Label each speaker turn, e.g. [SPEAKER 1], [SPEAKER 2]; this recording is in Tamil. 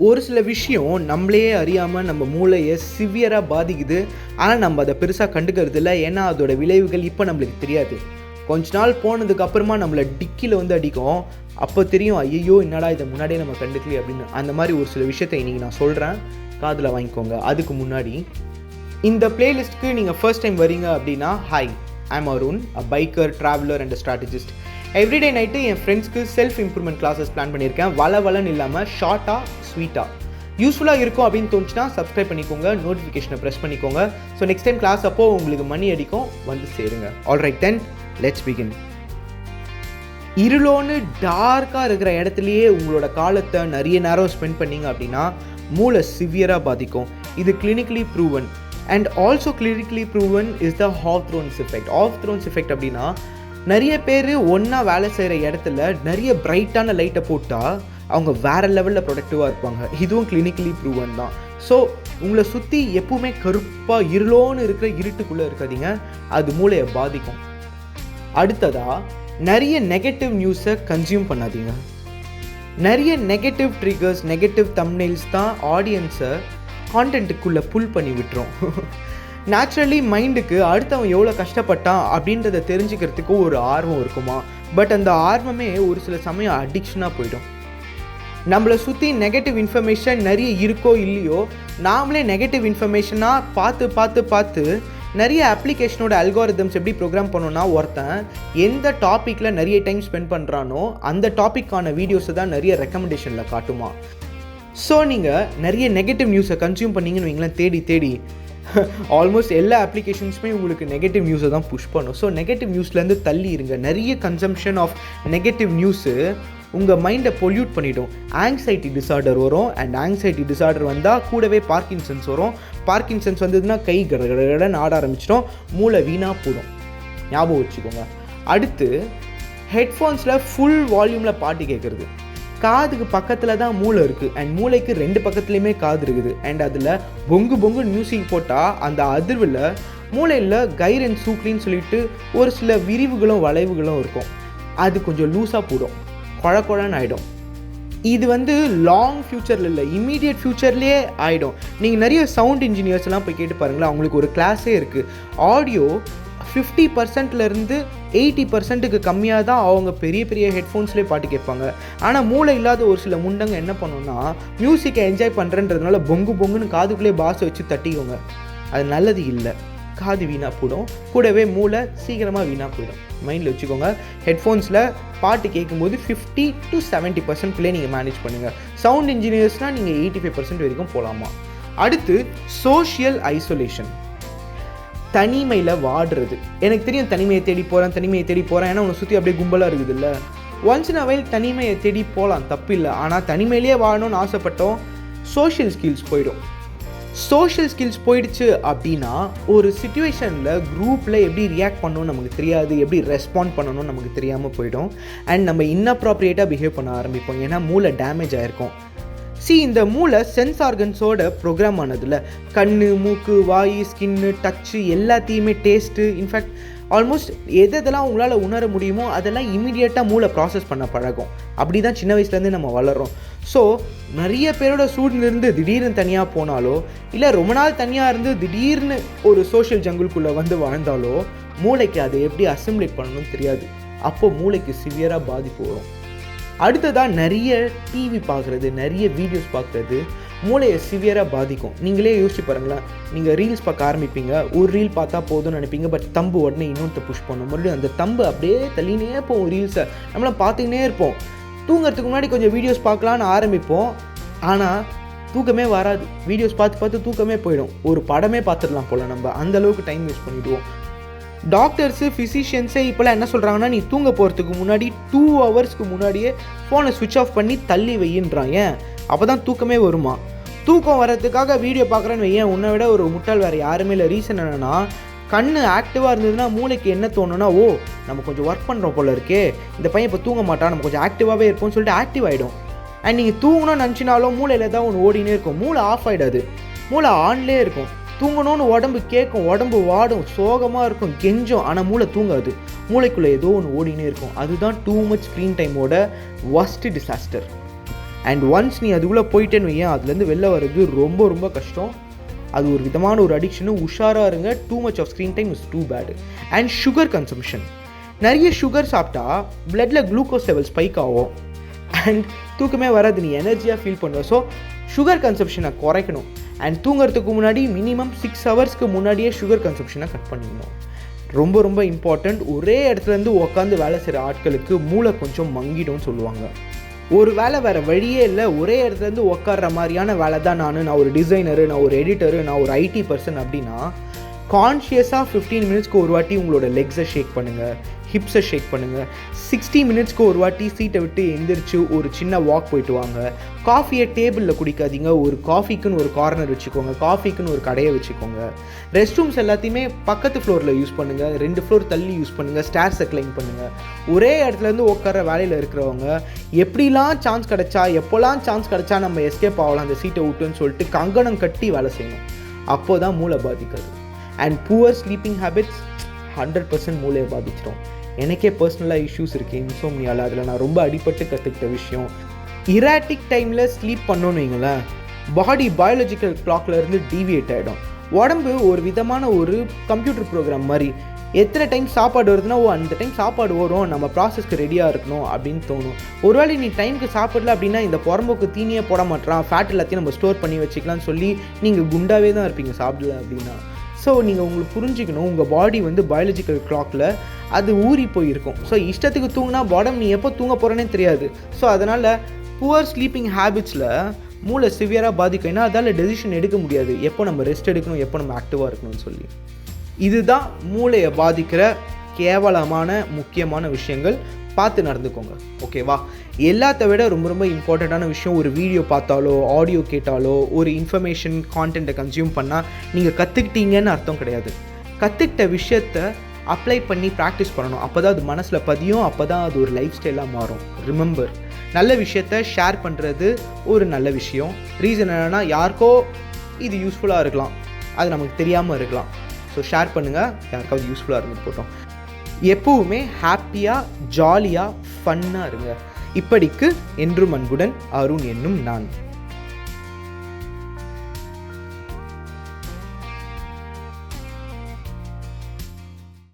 [SPEAKER 1] ஒரு சில விஷயம் நம்மளே அறியாமல் நம்ம மூளையை சிவியராக பாதிக்குது. ஆனால் நம்ம அதை பெருசாக கண்டுக்கிறது இல்லை. ஏன்னா அதோட விளைவுகள் இப்போ நம்மளுக்கு தெரியாது. கொஞ்ச நாள் போனதுக்கு அப்புறமா நம்மளை டிக்கியில் வந்து அடிக்கும். அப்போ தெரியும், ஐயோ என்னடா இதை முன்னாடியே நம்ம கண்டுக்கலையே அப்படின்னு. அந்த மாதிரி ஒரு சில விஷயத்தை இன்றைக்கி நான் சொல்கிறேன், காதில் வாங்கிக்கோங்க. அதுக்கு முன்னாடி இந்த பிளேலிஸ்ட்டுக்கு நீங்கள் ஃபர்ஸ்ட் டைம் வரீங்க அப்படின்னா, hi, I'm Arun, a biker, traveller and strategist. Everyday night என் ஃப்ரெண்ட்ஸ்க்கு செல்ஃப் இம்ப்ரூவ்மெண்ட் கிளாஸஸ் பிளான் பண்ணியிருக்கேன். வளன்னு இல்லாமல் ஷார்ட்டாக ஸ்வீட்டாக யூஸ்ஃபுல்லாக இருக்கும் அப்படின்னு தோணுச்சுன்னா சப்ஸ்கிரைப் பண்ணிக்கோங்க, நோட்டிஃபிகேஷனை ப்ரெஸ் பண்ணிக்கோங்க. ஸோ நெக்ஸ்ட் டைம் கிளாஸ் அப்போது உங்களுக்கு மணி அடிக்கும், வந்து சேருங்க. Alright then let's begin. இருளோன்னு டார்க்காக இருக்கிற இடத்துலையே உங்களோட காலத்தை நிறைய நேரம் ஸ்பெண்ட் பண்ணிங்க அப்படின்னா மூளை சிவியராக பாதிக்கும். இது clinically proven. And also clinically proven is the Hawthorne's effect. Hawthorne's effect அப்படின்னா, நிறைய பேர் ஒன்றா வேலை செய்கிற இடத்துல நிறைய பிரைட்டான லைட்டை போட்டால் அவங்க வேறு லெவலில் ப்ரொடக்டிவாக இருப்பாங்க. இதுவும் கிளினிக்கலி ப்ரூவன் தான். ஸோ உங்களை சுற்றி எப்பவுமே கருப்பாக இருளோன்னு இருக்கிற இருட்டுக்குள்ளே இருக்காதீங்க, அது மூளையை பாதிக்கும். அடுத்ததாக, நிறைய நெகட்டிவ் நியூஸை கன்சியூம் பண்ணாதீங்க. நிறைய நெகட்டிவ் ட்ரிகர்ஸ், நெகட்டிவ் தம்ப்நெயில்ஸ் தான் ஆடியன்ஸை கான்டென்ட்டுக்குள்ளே புல் பண்ணி விட்டுரும். நேச்சுரலி மைண்டுக்கு அடுத்தவன் எவ்வளோ கஷ்டப்பட்டான் அப்படின்றத தெரிஞ்சுக்கிறதுக்கு ஒரு ஆர்வம் இருக்குமா, பட் அந்த ஆர்வமே ஒரு சில சமயம் அடிக்ஷனாக போயிடும். நம்மளை சுற்றி நெகட்டிவ் இன்ஃபர்மேஷன் நிறைய இருக்கோ இல்லையோ, நாமளே நெகட்டிவ் இன்ஃபர்மேஷனாக பார்த்து நிறைய அப்ளிகேஷனோட அல்காரிதம்ஸ் எப்படி ப்ரோக்ராம் பண்ணோன்னா, ஒருத்தன் எந்த டாப்பிக்கில் நிறைய டைம் ஸ்பெண்ட் பண்ணுறானோ அந்த டாப்பிக்கான வீடியோஸை தான் நிறைய ரெக்கமெண்டேஷனில் காட்டுமா. ஸோ நீங்கள் நிறைய நெகட்டிவ் நியூஸை கன்சியூம் பண்ணிங்கன்னு வைங்களேன், தேடி ஆல்மோஸ்ட் எல்லா அப்ளிகேஷன்ஸுமே உங்களுக்கு நெகட்டிவ் நியூஸை தான் புஷ் பண்ணும். ஸோ நெகட்டிவ் நியூஸ்லேருந்து தள்ளி இருங்க. நிறைய கன்சம்ஷன் ஆஃப் நெகட்டிவ் நியூஸு உங்கள் மைண்டை பொல்யூட் பண்ணிவிடும். ஆங்ஸைட்டி டிஸார்டர் வரும். அண்ட் ஆங்ஸைட்டி டிஸார்டர் வந்தால் கூடவே பார்க்கின்சன்ஸ் வரும். பார்க்கின்சன்ஸ் வந்ததுன்னா கை கடன்னு ஆட ஆரம்பிச்சிடும், மூளை வீணாக போடும். ஞாபகம் வச்சுக்கோங்க. அடுத்து, ஹெட்ஃபோன்ஸில் ஃபுல் வால்யூமில் பாட்டு கேட்குறது. காதுக்கு பக்கத்தில் தான் மூளை இருக்குது. அண்ட் மூளைக்கு 2 பக்கத்துலேயுமே காது இருக்குது. அண்ட் அதில் பொங்கு மியூசிக் போட்டால் அந்த அதிர்வில் மூளையில் கைரன் சூக்லின்னு சொல்லிட்டு ஒரு சில விரிவுகளும் வளைவுகளும் இருக்கும். அது கொஞ்சம் லூஸாக போடும், குழன்னு ஆகிடும். இது லாங் ஃப்யூச்சரில் இல்லை, இம்மீடியட் ஃப்யூச்சர்லேயே ஆகிடும். நீங்கள் நிறைய சவுண்ட் இன்ஜினியர்ஸ்லாம் போய் கேட்டு பாருங்களேன், அவங்களுக்கு ஒரு கிளாஸே இருக்குது. ஆடியோ 50%லேருந்து 80%க்கு கம்மியாக தான் அவங்க பெரிய ஹெட்ஃபோன்ஸ்லேயே பாட்டு கேட்பாங்க. ஆனால் மூளை இல்லாத ஒரு சில முண்டங்க என்ன பண்ணுன்னா, மியூசிக்கை என்ஜாய் பண்ணுறன்றதுனால பொங்குன்னு காதுக்குள்ளே பாஸை வச்சு தட்டிக்கோங்க. அது நல்லது இல்லை, காது வீணாக போயிடும், கூடவே மூளை சீக்கிரமாக வீணாக போயிடும். மைண்டில் வச்சுக்கோங்க. ஹெட்ஃபோன்ஸில் பாட்டு கேட்கும்போது 50 to 70% நீங்கள் மேனேஜ் பண்ணுங்கள். சவுண்ட் இன்ஜினியர்ஸ்னால் நீங்கள் 85% வரைக்கும் போகலாமா. அடுத்து, சோஷியல் ஐசோலேஷன். தனிமையில் வாடுறது. எனக்கு தெரியும், தனிமையை தேடி போகிறேன், ஏன்னா உன்னை சுற்றி அப்படியே கும்பலாக இருக்குது இல்லை. ஒன்ஸ் இன் அ வைல் தனிமையை தேடி போகலாம், தப்பு இல்லை. ஆனால் தனிமையிலேயே வாழணும்னு ஆசைப்பட்டோம், சோஷியல் ஸ்கில்ஸ் போயிடும். சோஷியல் ஸ்கில்ஸ் போயிடுச்சு அப்படின்னா, ஒரு சிச்சுவேஷனில் குரூப்பில் எப்படி ரியாக்ட் பண்ணணும்னு நமக்கு தெரியாது, எப்படி ரெஸ்பாண்ட் பண்ணணும்னு நமக்கு தெரியாமல் போயிடும். அண்ட் நம்ம இன்அப்ராப்ரியேட்டாக பிஹேவ் பண்ண ஆரம்பிப்போம், ஏன்னா மூளை டேமேஜ் ஆகிருக்கும். இந்த மூளை சென்ஸ் ஆர்கன்ஸோட ப்ரோக்ராம் ஆனதில்ல. கண்ணு, மூக்கு, வாய், ஸ்கின்னு, டச்சு எல்லாத்தையுமே, டேஸ்ட்டு, இன்ஃபேக்ட் ஆல்மோஸ்ட் எதெல்லாம் உங்களால் உணர முடியுமோ அதெல்லாம் இமீடியட்டாக மூளை ப்ராசஸ் பண்ண பழகும். அப்படி தான் சின்ன வயசுலேருந்தே நம்ம வளர்கிறோம். ஸோ நிறைய பேரோட சூழ்நிலிருந்து திடீர்னு தனியாக போனாலோ, இல்லை ரொம்ப நாள் தனியாக இருந்து திடீர்னு ஒரு சோஷியல் ஜங்குள்குள்ளே வாழ்ந்தாலோ, மூளைக்கு அதை எப்படி அசிமுலேட் பண்ணணும்னு தெரியாது. அப்போது மூளைக்கு சிவியராக பாதிப்பு வரும். அடுத்ததாக, நிறைய டிவி பார்க்குறது, நிறைய வீடியோஸ் பார்க்குறது மூளையை சிவியராக பாதிக்கும். நீங்களே யோசிச்சு பாருங்களேன். நீங்கள் ரீல்ஸ் பார்க்க ஆரம்பிப்பீங்க, ஒரு ரீல் பார்த்தா போதும்னு நினைப்பீங்க, பட் தம்பு உடனே இன்னொருத்த புஷ் பண்ணும். மறுபடியும் அந்த தம்பு அப்படியே தள்ளினே போகும். ரீல்ஸை நம்மளாம் பார்த்துக்கினே இருப்போம். தூங்குறதுக்கு முன்னாடி கொஞ்சம் வீடியோஸ் பார்க்கலான்னு ஆரம்பிப்போம், ஆனால் தூக்கமே வராது. வீடியோஸ் பார்த்து தூக்கமே போயிடும். ஒரு படமே பார்த்துடலாம் போல், நம்ம அந்தளவுக்கு டைம் வேஸ்ட் பண்ணிவிடுவோம். டாக்டர்ஸு, ஃபிசிஷியன்ஸே இப்போலாம் என்ன சொல்கிறாங்கன்னா, நீ தூங்க போகிறதுக்கு முன்னாடி 2 ஹவர்ஸ்க்கு முன்னாடியே ஃபோனை சுவிட்ச் ஆஃப் பண்ணி தள்ளி வையின்றான். ஏன்? அப்போ தான் தூக்கமே வருமா. தூக்கம் வர்றதுக்காக வீடியோ பார்க்குறேன்னு வையேன், உன்னை விட ஒரு முட்டாள் வேறு யாருமே இல்லை. ரீசன் என்னென்னா, கண்ணு ஆக்டிவாக இருந்ததுன்னா மூளைக்கு என்ன தோணுன்னா, ஓ நம்ம கொஞ்சம் ஒர்க் பண்ணுறோம் போல இருக்கே, இந்த பையன் இப்போ தூங்க மாட்டான், நம்ம கொஞ்சம் ஆக்டிவாகவே இருப்போம்னு சொல்லிட்டு ஆக்டிவ் ஆகிடும். அண்ட் நீங்கள் தூங்கணும்னு நினச்சினாலும் மூளையில் தான் ஒன்று ஓடினே இருக்கும். மூளை ஆஃப் ஆகிடாது, மூளை ஆன்லேயே இருக்கும். தூங்கணும்னு உடம்பு கேட்கும், உடம்பு வாடும், சோகமாக இருக்கும், கெஞ்சும், ஆனால் மூளை தூங்காது. மூளைக்குள்ளே ஏதோ ஒன்று ஓடினே இருக்கும். அதுதான் டூ மச் ஸ்க்ரீன் டைமோட ஒர்ஸ்ட் டிசாஸ்டர். அண்ட் ஒன்ஸ் நீ அதுக்குள்ளே போயிட்டேன்னு வையன், அதுலேருந்து வெளில வர்றது ரொம்ப ரொம்ப கஷ்டம். அது ஒரு விதமான ஒரு அடிக்ஷனு. உஷாராக இருங்க. Too much of screen time is too bad. And sugar consumption. நிறைய சுகர் சாப்பிட்டா பிளட்டில் குளுக்கோஸ் லெவல் ஸ்பைக் ஆகும் அண்ட் தூக்கமே வராது, நீ எனர்ஜியாக ஃபீல் பண்ணுவோம். ஸோ சுகர் கன்சம்ஷனை குறைக்கணும். அண்ட் தூங்குறதுக்கு முன்னாடி மினிமம் 6 ஹவர்ஸ்க்கு முன்னாடியே சுகர் கன்சம்ஷனை கட் பண்ணிக்கணும். ரொம்ப ரொம்ப இம்பார்ட்டண்ட். ஒரே இடத்துலேருந்து உட்காந்து வேலை செய்கிற ஆட்களுக்கு மூளை கொஞ்சம் மங்கிடும்னு சொல்லுவாங்க. ஒரு வேலை வேறு வழியே இல்லை, ஒரே இடத்துலேருந்து உட்கார்ற மாதிரியான வேலை தான் நான் ஒரு டிசைனரு, நான் ஒரு எடிட்டரு, நான் ஒரு ஐடி பர்சன் அப்படின்னா கான்ஷியஸாக 15 மினிட்ஸ்க்கு ஒரு வாட்டி உங்களோட லெக்ஸை ஷேக் பண்ணுங்கள், ஹிப்ஸை ஷேக் பண்ணுங்கள். 60 மினிட்ஸ்க்கு ஒரு வாட்டி சீட்டை விட்டு எந்திரிச்சு ஒரு சின்ன வாக் போயிட்டு வாங்க. காஃபியை டேபிளில் குடிக்காதீங்க, ஒரு காஃபிக்குன்னு ஒரு கார்னர் வச்சுக்கோங்க, காஃபிக்குன்னு ஒரு கடையை வச்சுக்கோங்க. ரெஸ்ட் ரூம்ஸ் எல்லாத்தையுமே பக்கத்து ஃப்ளோரில் யூஸ் பண்ணுங்கள், 2 ஃப்ளோர் தள்ளி யூஸ் பண்ணுங்கள், ஸ்டேர்ஸை கிளைம் பண்ணுங்கள். ஒரே இடத்துலேருந்து உட்கார வேலையில் இருக்கிறவங்க எப்படிலாம் சான்ஸ் கிடச்சா, எப்போல்லாம் சான்ஸ் கிடச்சா நம்ம எஸ்கேப் ஆகலாம் அந்த சீட்டை விட்டுன்னு சொல்லிட்டு கங்கணம் கட்டி வேலை செய்யணும். அப்போ தான் மூளை பாதிக்காது. அண்ட் புவர் ஸ்லீப்பிங் ஹேபிட்ஸ் 100% மூளையை பாதிச்சிடும். எனக்கே பர்சனலாக இஷ்யூஸ் இருக்குது இன்சோம்னியாவில். அதில் நான் ரொம்ப அடிபட்டு கற்றுக்கிட்ட விஷயம், இராட்டிக் டைமில் ஸ்லீப் பண்ணோன்னு வைங்களேன், பாடி பயாலஜிக்கல் கிளாக்லேருந்து டீவியேட் ஆகிடும். உடம்பு ஒரு விதமான ஒரு கம்ப்யூட்டர் ப்ரோக்ராம் மாதிரி. எத்தனை டைம் சாப்பாடு வருதுன்னா அந்த டைம் சாப்பாடு வரும், நம்ம ப்ராசஸ்க்கு ரெடியாக இருக்கணும் அப்படின்னு தோணும். ஒருவேளை நீ டைமுக்கு சாப்பிடல அப்படின்னா இந்த புறம்போக்கு தீனியே போட மாட்டான், ஃபேட் எல்லாத்தையும் நம்ம ஸ்டோர் பண்ணி வச்சுக்கலாம்னு சொல்லி நீங்கள் குண்டாவே தான் இருப்பீங்க சாப்பிடல அப்படின்னா. ஸோ நீங்கள் உங்களுக்கு புரிஞ்சுக்கணும், உங்கள் பாடி பயாலஜிக்கல் கிளாக்கில் அது ஊறி போயிருக்கும். ஸோ இஷ்டத்துக்கு தூங்கினா பாடம் நீ எப்போ தூங்க போகிறேன்னே தெரியாது. ஸோ அதனால் புவர் ஸ்லீப்பிங் ஹேபிட்ஸில் மூளை சிவியராக பாதிக்கும். ஏன்னா அதால் டெசிஷன் எடுக்க முடியாது, எப்போ நம்ம ரெஸ்ட் எடுக்கணும், எப்போ நம்ம ஆக்டிவாக இருக்கணும்னு சொல்லி. இதுதான் மூளையை பாதிக்கிற கேவலமான முக்கியமான விஷயங்கள். பார்த்து நடந்துக்கோங்க, ஓகேவா? எல்லாத்த விட ரொம்ப ரொம்ப இம்பார்ட்டண்ட்டான விஷயம், ஒரு வீடியோ பார்த்தாலோ ஆடியோ கேட்டாலோ ஒரு இன்ஃபர்மேஷன் கான்டென்ட்டை கன்சியூம் பண்ணால் நீங்கள் கற்றுக்கிட்டீங்கன்னு அர்த்தம் கிடையாது. கற்றுக்கிட்ட விஷயத்தை அப்ளை பண்ணி ப்ராக்டிஸ் பண்ணணும். அப்போ தான் அது மனசில் பதியும், அப்போ தான் அது ஒரு லைஃப் ஸ்டைலாக மாறும். ரிமெம்பர், நல்ல விஷயத்த ஷேர் பண்ணுறது ஒரு நல்ல விஷயம். ரீசன் என்னென்னா, யாருக்கோ இது யூஸ்ஃபுல்லாக இருக்கலாம், அது நமக்கு தெரியாமல் இருக்கலாம். ஸோ ஷேர் பண்ணுங்கள், யாருக்காவது யூஸ்ஃபுல்லாக இருந்துட்டு போட்டோம். எப்பவுமே ஹாப்பியாக ஜாலியாக ஃபன்னாக இருங்க. இப்படிக்கு என்றும் அன்புடன் அருண் என்னும் நான்.